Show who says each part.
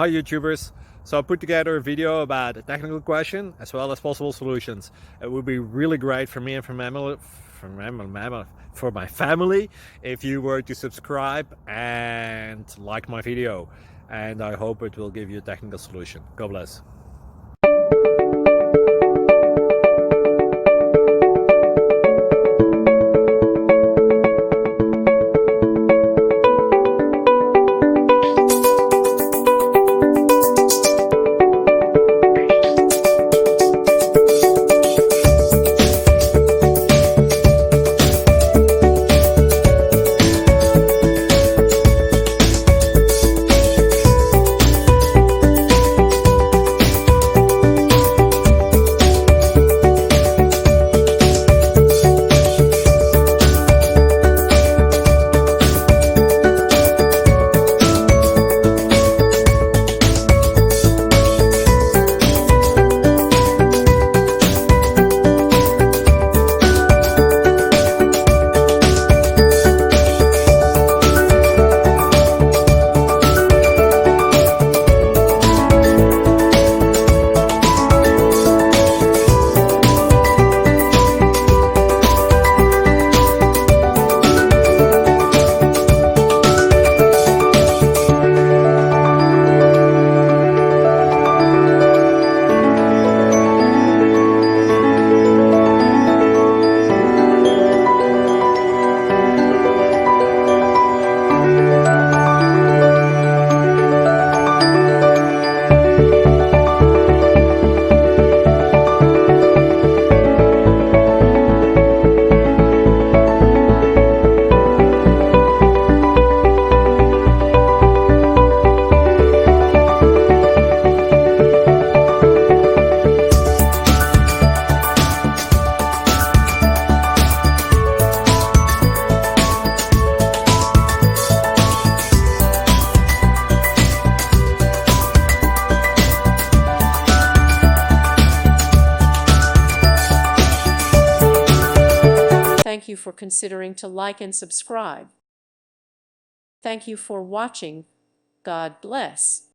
Speaker 1: Hi YouTubers! So I put together a video about a technical question as well as possible solutions. It would be really great for me and for my family if you were to subscribe and like my video, and I hope it will give you a technical solution. God bless.
Speaker 2: Thank you for considering to like and subscribe. Thank you for watching. God bless.